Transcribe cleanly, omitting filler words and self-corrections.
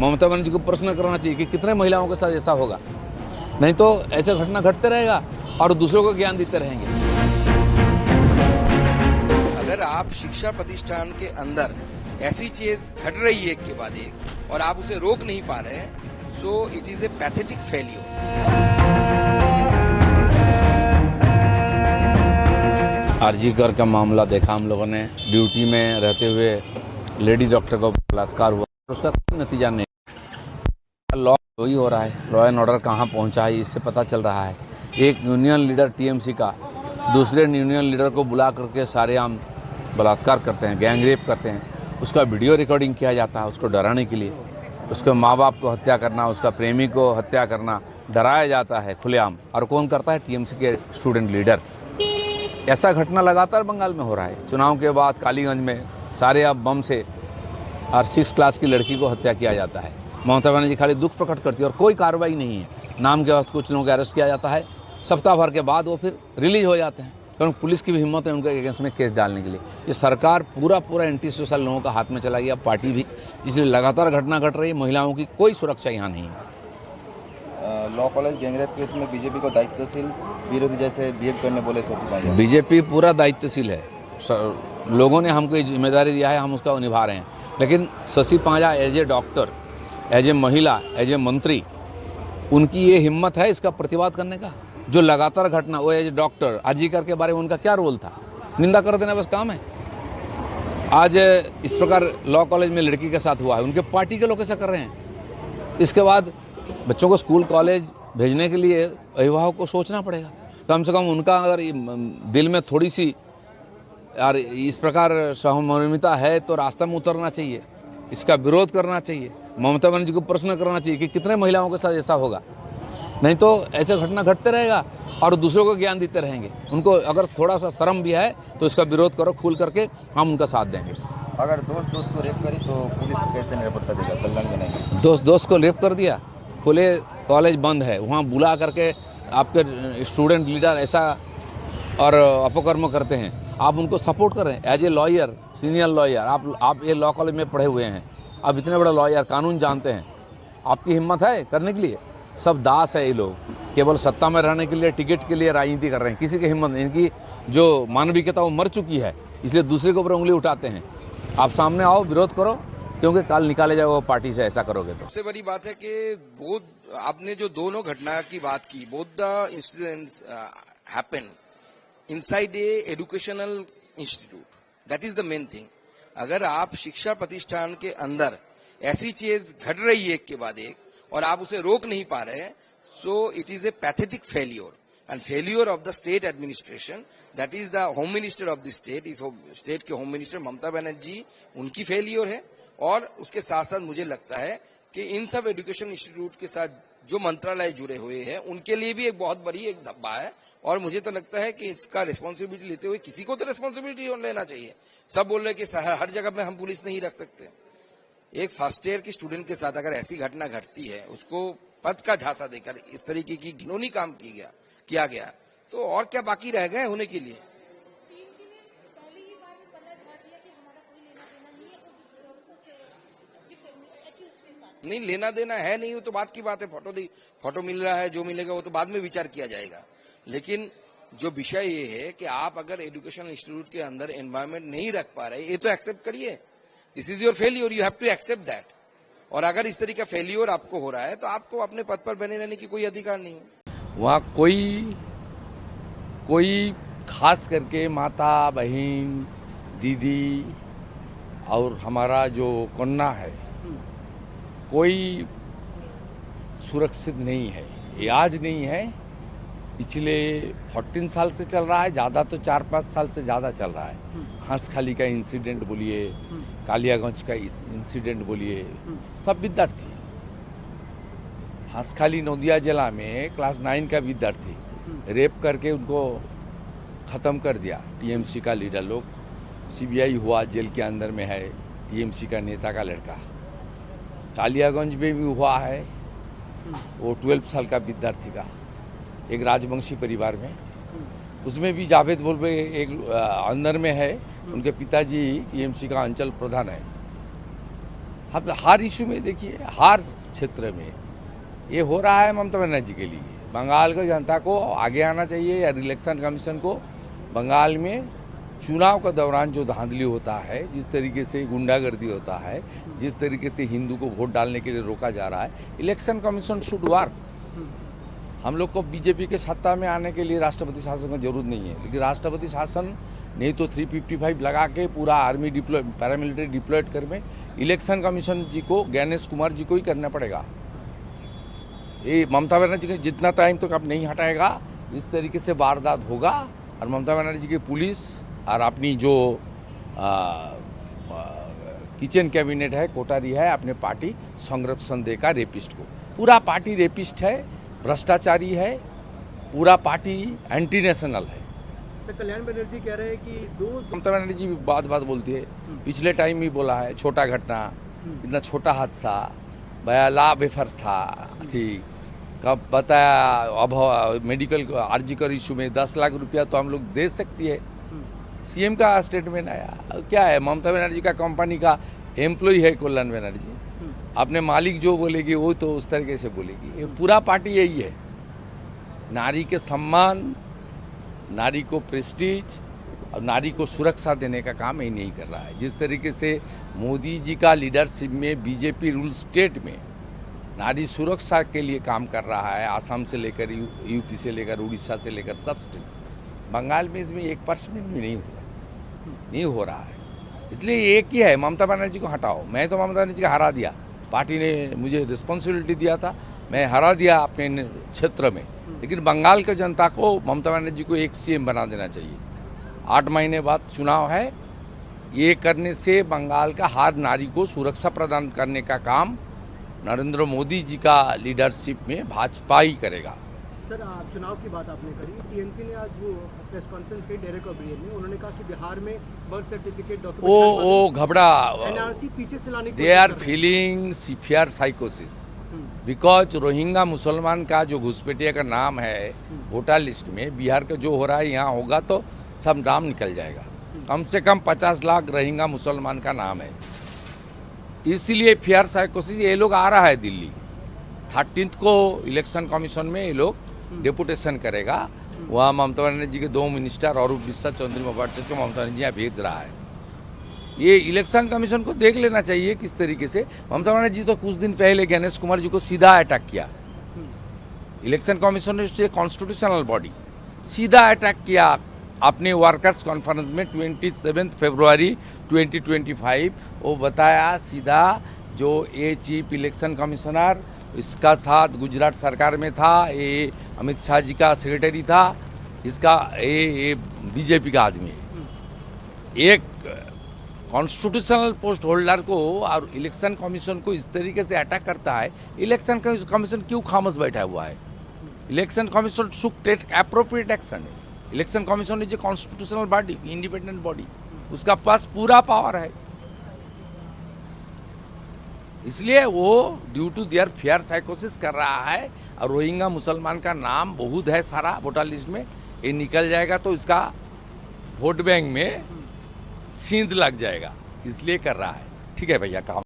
ममता बनर्जी को प्रश्न करना चाहिए कि कितने महिलाओं के साथ ऐसा होगा। नहीं तो ऐसे घटना घटते रहेगा और दूसरों को ज्ञान देते रहेंगे। अगर आप शिक्षा प्रतिष्ठान के अंदर ऐसी चीज घट रही है एक के बाद एक और आप उसे रोक नहीं पा रहे हैं, so it is a pathetic failure. RG Kar का मामला देखा हम लोगों ने, ड्यूटी में रहते हुए लेडी डॉक्टर को बलात्कार हुआ, उसका कोई नतीजा नहीं। लॉ वही हो रहा है, लॉ एंड ऑर्डर कहाँ पहुँचा है इससे पता चल रहा है। एक यूनियन लीडर टीएमसी का दूसरे यूनियन लीडर को बुला करके सारेआम बलात्कार करते हैं, गैंग रेप करते हैं, उसका वीडियो रिकॉर्डिंग किया जाता है उसको डराने के लिए। उसके माँ बाप को हत्या करना, उसका प्रेमी को हत्या करना डराया जाता है खुलेआम। और कौन करता है? टीएमसी के स्टूडेंट लीडर। ऐसा घटना लगातार बंगाल में हो रहा है। चुनाव के बाद कालीगंज में सारे अब बम से और 6 क्लास की लड़की को हत्या किया जाता है। ममता बनर्जी खाली दुख प्रकट करती है और कोई कार्रवाई नहीं है। नाम के वास्ते कुछ लोगों को अरेस्ट किया जाता है, सप्ताह भर के बाद वो फिर रिलीज हो जाते हैं, क्योंकि पुलिस की भी हिम्मत है उनके अगेंस्ट में केस डालने के लिए। ये सरकार पूरा एंटी सोशल लोगों का हाथ में चला गया, पार्टी भी, इसलिए लगातार घटना घट रही है। महिलाओं की कोई सुरक्षा यहाँ नहीं है। लॉ कॉलेज गैंगरेप केस में बीजेपी को दायित्वशील विरोधी जैसे बिहेव करने बोले शशि पांजा। बीजेपी पूरा दायित्वशील है, लोगों ने हमको जिम्मेदारी दिया है, हम उसका निभा रहे हैं। लेकिन Shashi Panja as a doctor, as a महिला, एज ए मंत्री, उनकी ये हिम्मत है इसका प्रतिवाद करने का। जो लगातार घटना, वो एज ए डॉक्टर, आरजीकर के बारे में उनका क्या रोल था? निंदा कर देना बस काम है। आज इस प्रकार लॉ कॉलेज में लड़की के साथ हुआ है, उनके पार्टी के लोग ऐसा कर रहे हैं। इसके बाद बच्चों को स्कूल कॉलेज भेजने के लिए अभिभावक को सोचना पड़ेगा। कम से कम उनका अगर दिल में थोड़ी सी यार इस प्रकार सहमर्मिता है तो रास्ते में उतरना चाहिए, इसका विरोध करना चाहिए। ममता बनर्जी को प्रश्न करना चाहिए कि कितने महिलाओं के साथ ऐसा होगा। नहीं तो ऐसे घटना घटते रहेगा और दूसरों को ज्ञान देते रहेंगे। उनको अगर थोड़ा सा शर्म भी है तो इसका विरोध करो खुल करके, हम उनका साथ देंगे। अगर दोस्त को रेप करी तो पुलिस कैसे निरापत्ता देगा? कल्याण नहीं। दोस्त को रेप कर दिया, खुले कॉलेज बंद है, वहाँ बुला करके आपके स्टूडेंट लीडर ऐसा और अपकर्म करते हैं, आप उनको सपोर्ट करें। As a lawyer, senior lawyer, आप ये लॉ कॉलेज में पढ़े हुए हैं, आप इतने बड़े लॉयर, कानून जानते हैं, आपकी हिम्मत है करने के लिए? सब दास है ये लोग, केवल सत्ता में रहने के लिए, टिकट के लिए राजनीति कर रहे हैं। किसी की हिम्मत नहीं, इनकी जो मानविकता वो मर चुकी है, इसलिए दूसरे के ऊपर उंगली उठाते हैं। आप सामने आओ, विरोध करो, क्योंकि कल निकाले जाओ पार्टी से ऐसा करोगे तो। सबसे बड़ी बात है कि बोथ आपने जो दोनों घटना की बात की, both the incidents happen inside a educational institute, that is the main thing. अगर आप शिक्षा प्रतिष्ठान के अंदर ऐसी चीज घट रही है एक के बाद एक और आप उसे रोक नहीं पा रहे हैं, so it is a pathetic failure and failure of the state administration, that is the home minister of the state. इस स्टेट के होम मिनिस्टर ममता बनर्जी, उनकी फेलियर है। और उसके साथ साथ मुझे लगता है कि इन सब एजुकेशन इंस्टीट्यूट के साथ जो मंत्रालय जुड़े हुए हैं उनके लिए भी एक बहुत बड़ी एक धब्बा है। और मुझे तो लगता है कि इसका रिस्पॉन्सिबिलिटी लेते हुए किसी को तो रिस्पॉन्सिबिलिटी लेना चाहिए। सब बोल रहे कि हर जगह में हम पुलिस नहीं रख सकते। एक फर्स्ट ईयर के स्टूडेंट के साथ अगर ऐसी घटना घटती है, उसको पद का झांसा देकर इस तरीके की घिनौनी काम किया गया, तो और क्या बाकी रह गए होने के लिए? नहीं, लेना देना है नहीं, वो तो बात की बात है। फोटो मिल रहा है, जो मिलेगा वो तो बाद में विचार किया जाएगा। लेकिन जो विषय ये है कि आप अगर एजुकेशन इंस्टीट्यूट के अंदर एनवायरमेंट नहीं रख पा रहे, ये तो एक्सेप्ट करिए। This is your failure, you have to accept that. और अगर इस तरीके का फेलियर आपको हो रहा है तो आपको अपने पद पर बने रहने की कोई अधिकार नहीं है। वहाँ कोई खास करके माता, बहन, दीदी और हमारा जो कन्या है, कोई सुरक्षित नहीं है। ये आज नहीं है, पिछले 14 साल से चल रहा है, ज़्यादा तो 4-5 साल से ज़्यादा चल रहा है। हंसखाली का इंसिडेंट बोलिए, कालियागंज का इंसिडेंट बोलिए, सब विद्यार्थी। हंसखाली नौदिया जिला में क्लास 9 का विद्यार्थी रेप करके उनको ख़त्म कर दिया टीएमसी का लीडर लोग। सीबीआई हुआ, जेल के अंदर में है टीएमसी का नेता का लड़का। कालियागंज में भी हुआ है, वो 12 साल का विद्यार्थी का, एक राजवंशी परिवार में। उसमें भी जावेद बोलबे एक अंदर में है, उनके पिताजी टीएमसी का अंचल प्रधान है। अब हर इशू में देखिए, हर क्षेत्र में ये हो रहा है ममता बनर्जी के लिए। बंगाल की जनता को आगे आना चाहिए या इलेक्शन कमीशन को बंगाल में चुनाव के दौरान जो धांधली होता है, जिस तरीके से गुंडागर्दी होता है, जिस तरीके से हिंदू को वोट डालने के लिए रोका जा रहा है, इलेक्शन कमीशन शुड वर्क। हम लोग को बीजेपी के सत्ता में आने के लिए राष्ट्रपति शासन की जरूरत नहीं है, लेकिन राष्ट्रपति शासन नहीं तो 355 लगा के पूरा आर्मी डिप्लॉय, पैरामिलिट्री डिप्लॉयड कर में इलेक्शन कमीशन जी को, ज्ञानेश कुमार जी को ही करना पड़ेगा। ये ममता बनर्जी के जितना टाइम तक अब नहीं हटाएगा, इस तरीके से वारदात होगा। और ममता बनर्जी की पुलिस और अपनी जो किचन कैबिनेट है, कोठारी है, अपने पार्टी संरक्षण देगा रेपिस्ट को। पूरा पार्टी रेपिस्ट है, भ्रष्टाचारी है, पूरा पार्टी एंटी नेशनल है। सर, कल्याण बनर्जी कह रहे हैं कि दो ममता बनर्जी बात बोलती है, पिछले टाइम ही बोला है, छोटा घटना, इतना छोटा हादसा, बयाला बेफर्स थी, कब बताया, अब मेडिकल आरजीकर इशू में 10 लाख रुपया तो हम लोग दे सकती है। सीएम का स्टेटमेंट आया, क्या है, ममता बनर्जी का कंपनी का एम्प्लॉय है कल्याण बनर्जी, अपने मालिक जो बोलेगी वो तो उस तरीके से बोलेगी। ये पूरा पार्टी यही है, नारी के सम्मान, नारी को प्रेस्टीज और नारी को सुरक्षा देने का काम ही नहीं कर रहा है। जिस तरीके से मोदी जी का लीडरशिप में बीजेपी रूल स्टेट में नारी सुरक्षा के लिए काम कर रहा है, आसाम से लेकर यूपी से लेकर उड़ीसा से लेकर सब स्टेट, बंगाल में इसमें 1% भी नहीं हो रहा है। इसलिए एक ही है, ममता बनर्जी को हटाओ। मैं तो ममता बनर्जी को हरा दिया, पार्टी ने मुझे रिस्पॉन्सिबिलिटी दिया था, मैं हरा दिया अपने क्षेत्र में, लेकिन बंगाल के जनता को ममता बनर्जी को एक सीएम बना देना चाहिए। 8 महीने बाद चुनाव है, ये करने से बंगाल का हर नारी को सुरक्षा प्रदान करने का काम नरेंद्र मोदी जी का लीडरशिप में भाजपा ही करेगा। सर, चुनाव की बात आपने करी, टीएमसी ने आज वो प्रेस कॉन्फ्रेंस की, डेरेक ओब्रियन ने, उन्होंने कहा कि बिहार में बर्थ सर्टिफिकेट डॉक्यूमेंट वो घबरा, एनआरसी पीछे से लाने की दे आर फीलिंग सिवियर साइकोसिस, बिकॉज रोहिंगा मुसलमान का जो घुसपैठिया का नाम है वोटर लिस्ट में, बिहार का जो हो रहा है यहाँ होगा तो सब नाम निकल जाएगा। कम से कम 50 लाख रोहिंगा मुसलमान का नाम है, इसीलिए फियर साइकोसिस। ये लोग आ रहा है दिल्ली 13 को इलेक्शन कमीशन में, ये लोग डेपुटेशन करेगा, वहाँ ममता बनर्जी के 2 मिनिस्टर और विश्वा चौधरी भट्टाचार्य को ममता बनर्जी यहाँ भेज रहा है। ये इलेक्शन कमीशन को देख लेना चाहिए किस तरीके से। ममता बनर्जी तो कुछ दिन पहले ज्ञानेश कुमार जी को सीधा अटैक किया, इलेक्शन कमीशन ने कॉन्स्टिट्यूशनल बॉडी सीधा अटैक किया अपने वर्कर्स कॉन्फ्रेंस में 27 फरवरी 2025। वो बताया सीधा, जो ये चीफ इलेक्शन कमिश्नर इसका साथ गुजरात सरकार में था, ये अमित शाह जी का सेक्रेटरी था, इसका ये बीजेपी का आदमी है। एक कॉन्स्टिट्यूशनल पोस्ट होल्डर को और इलेक्शन कमीशन को इस तरीके से अटैक करता है। इलेक्शन कमीशन क्यों खामोश बैठा हुआ है? Election commission should take appropriate action. Election commission is a constitutional body, independent body, उसका पास पूरा पावर है। इसलिए वो ड्यू टू देयर फियर साइकोसिस कर रहा है। और रोहिंगा मुसलमान का नाम बहुत है सारा वोटर लिस्ट में, ये निकल जाएगा तो इसका वोट बैंक में सींध लग जाएगा, इसलिए कर रहा है। ठीक है भैया, काम